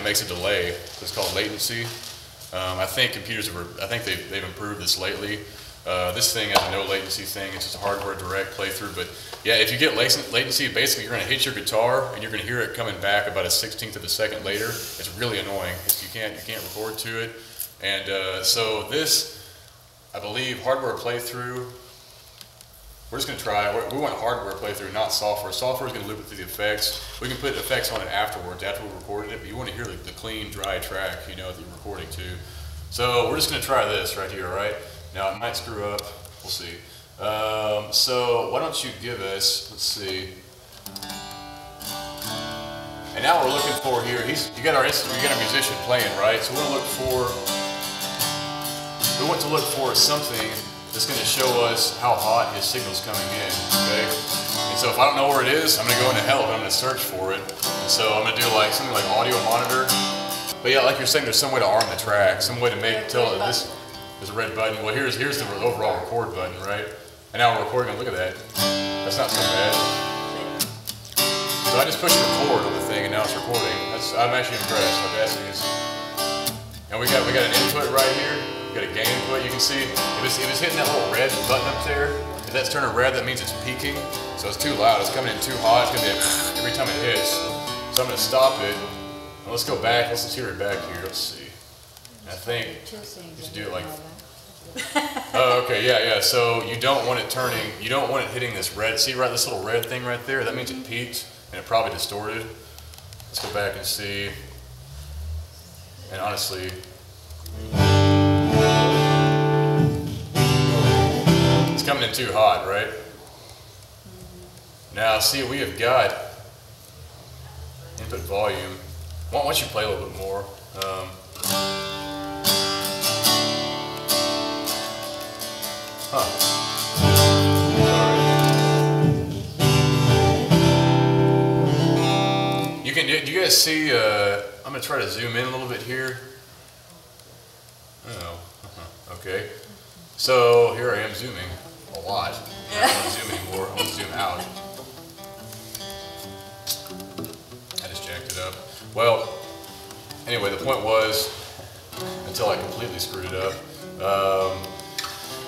makes a delay. It's called latency. I think they've improved this lately. This thing has a no latency thing. It's just a hardware direct playthrough. But yeah, if you get latency, basically you're going to hit your guitar and you're going to hear it coming back about a 1/16 of a second later. It's really annoying. You can't record to it. And so this, I believe, hardware playthrough. We're just going to try. We want hardware playthrough, not software. Software is going to loop it through the effects. We can put effects on it afterwards, after we recorded it. But you want to hear the clean, dry track, you know, that you're recording to. So we're just going to try this right here, all right? Now it might screw up. We'll see. So why don't you give us? Let's see. And now we're looking for here. You got our musician playing, right? So we want to look for something that's going to show us how hot his signal's coming in. Okay. And so if I don't know where it is, I'm going to go into help and I'm going to search for it. And so I'm going to do like something like audio monitor. But yeah, like you're saying, there's some way to arm the track, some way to tell that this. There's a red button. Well, here's the overall record button, right? And now we're recording. Look at that. That's not so bad. So I just pushed record on the thing, and now it's recording. I'm actually impressed. And we got an input right here. We got a gain input. You can see if it's hitting that little red button up there. If that's turning red, that means it's peaking. So it's too loud. It's coming in too hot. It's gonna be every time it hits. So I'm gonna stop it. And let's go back. Let's hear it back here. Let's see. I think you should do it like. Oh, okay, yeah. So you don't want it turning. You don't want it hitting this red. See, right, this little red thing right there. That means it peaked and it probably distorted. Let's go back and see. And honestly, it's coming in too hot, right? Now, see, we have got input volume. Why don't you play a little bit more? Do you guys see, I'm going to try to zoom in a little bit here. Oh, okay. So here I am zooming a lot. I don't want to zoom anymore, I want to zoom out. I just jacked it up. Well, anyway, the point was, until I completely screwed it up,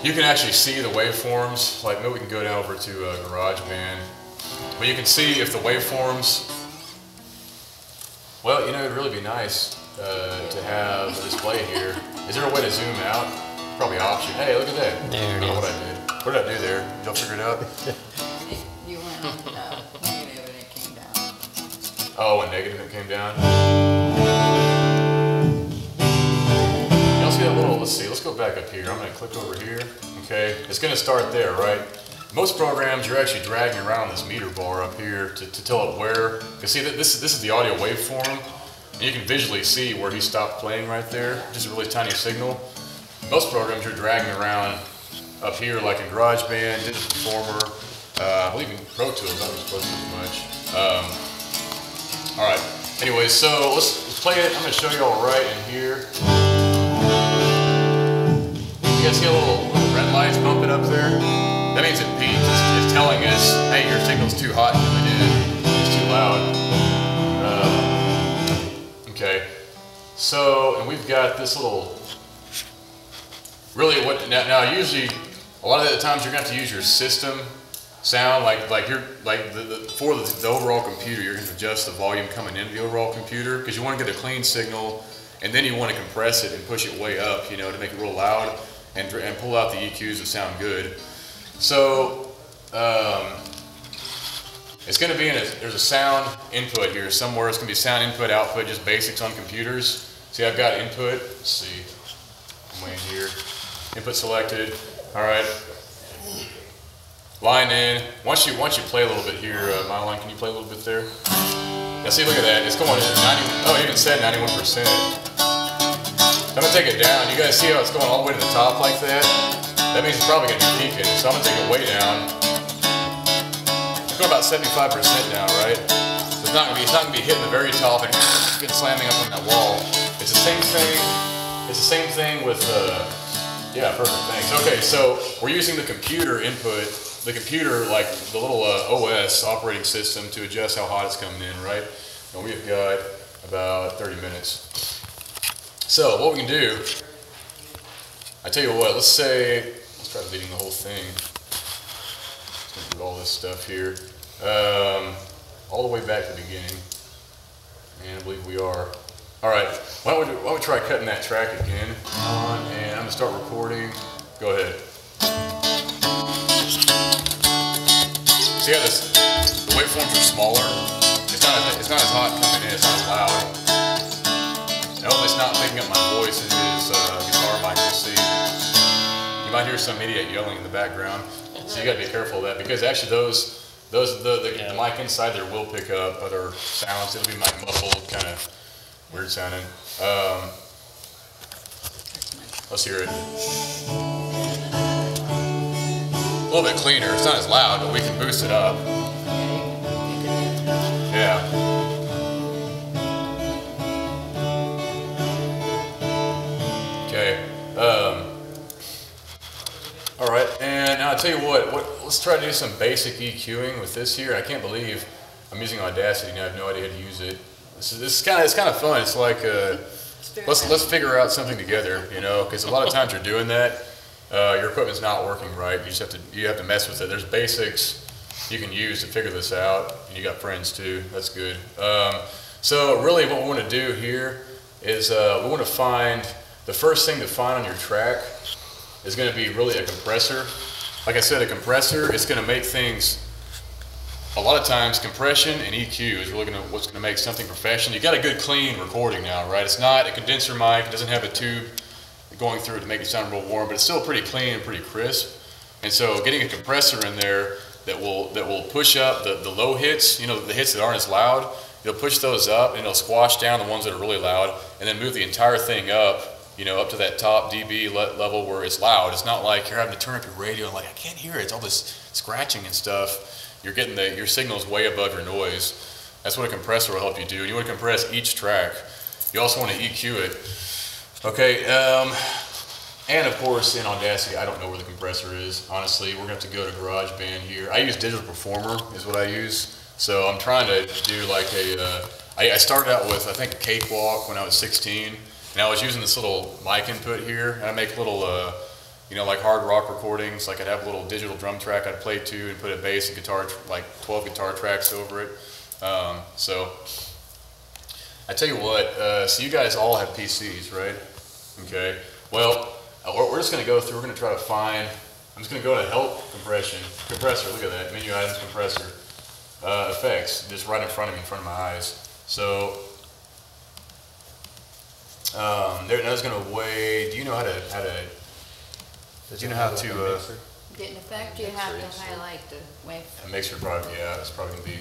you can actually see the waveforms. Like maybe we can go down over to Garageband. But you can see if the waveforms, well, you know, it'd really be nice to have a display here. Is there a way to zoom out? Probably option. Hey, look at that. There it is. What I did. What did I do there? Did y'all figure it out? You went on negative and it came down. Oh, and negative it came down. Y'all see that little, let's see, let's go back up here. I'm going to click over here. Okay, it's going to start there, right? Most programs, you're actually dragging around this meter bar up here to tell it where. Because see, this is the audio waveform. And you can visually see where he stopped playing right there. Just a really tiny signal. Most programs you're dragging around up here, like in Garageband, Digital Performer, I believe in Pro Tools, I don't suppose as much. All right. Anyways, so let's play it. I'm going to show you all right in here. You guys see a little red lights bumping up there? That means it peaked. It's telling us, hey, your signal's too hot coming in. It's too loud. Okay. So, and we've got this little. Really, now usually, a lot of the times you're going to have to use your system sound, for the overall computer. You're going to adjust the volume coming into the overall computer because you want to get a clean signal, and then you want to compress it and push it way up, you know, to make it real loud and pull out the EQs that sound good. So it's going to be there's a sound input here somewhere. It's going to be sound input output, just basics on computers. See, I've got input. Let's see, I'm way in here. Input selected. All right. Line in. Once you play a little bit here, Mylon, can you play a little bit there? Now see, look at that. It's going at 90. Oh, you can set 91%. I'm gonna take it down. You guys see how it's going all the way to the top like that? That means it's probably gonna be peaking. So I'm gonna take it way down. It's going about 75% now, right? So it's not gonna be hitting the very top and slamming up on that wall. It's the same thing. It's the same thing with. Yeah, perfect, thanks. Okay, so we're using the computer input, the computer, like the little OS operating system to adjust how hot it's coming in, right? And we've got about 30 minutes. So what we can do, I tell you what, let's try deleting the whole thing. Let's go through all this stuff here. All the way back to the beginning. And I believe we are. All right, why don't we try cutting that track again on, and I'm gonna start recording. Go ahead. See how the waveforms are smaller? It's not as hot coming in, it's not as loud. I hope it's not picking up my voice in his guitar mic, we'll see. You might hear some idiot yelling in the background, so you gotta be careful of that, because actually the mic inside there will pick up other sounds. It'll be like muffled, kind of weird sounding. Let's hear it. A little bit cleaner. It's not as loud, but we can boost it up. Yeah. Okay. All right, and now I'll tell you what, let's try to do some basic EQing with this here. I can't believe I'm using Audacity and I have no idea how to use it. It's kind of fun. It's like let's figure out something together, you know, because a lot of times you're doing that, your equipment's not working right. You have to mess with it. There's basics you can use to figure this out, and you got friends too. That's good. So really, what we want to do here is we want to find the first thing to find on your track is going to be really a compressor. Like I said, a compressor is going to make things. A lot of times, compression and EQ is really what's going to make something professional. You got a good, clean recording now, right? It's not a condenser mic. It doesn't have a tube going through it to make it sound real warm, but it's still pretty clean and pretty crisp. And so, getting a compressor in there that will push up the low hits, you know, the hits that aren't as loud. It'll push those up and it'll squash down the ones that are really loud, and then move the entire thing up, you know, up to that top dB level where it's loud. It's not like you're having to turn up your radio and like, I can't hear it. It's all this scratching and stuff. You're getting your signals way above your noise. That's what a compressor will help you do. And you want to compress each track. You also want to EQ it. Okay, and of course in Audacity, I don't know where the compressor is. Honestly, we're going to have to go to Garageband here. I use Digital Performer is what I use. So I'm trying to do like I started out with, I think, a Cakewalk when I was 16. And I was using this little mic input here. And I make little, you know, like hard rock recordings. Like I'd have a little digital drum track I'd play to and put a bass and guitar, like 12 guitar tracks over it. So I tell you what, so you guys all have PCs, right? Okay. Well, we're just going to go through, we're going to try to find, I'm just going to go to help compressor, look at that, menu items, compressor, effects, just right in front of me, in front of my eyes. So, that's going to weigh, do you know how to Get an effect, you have to highlight the waveform. A mixer probably, yeah, it's probably going to be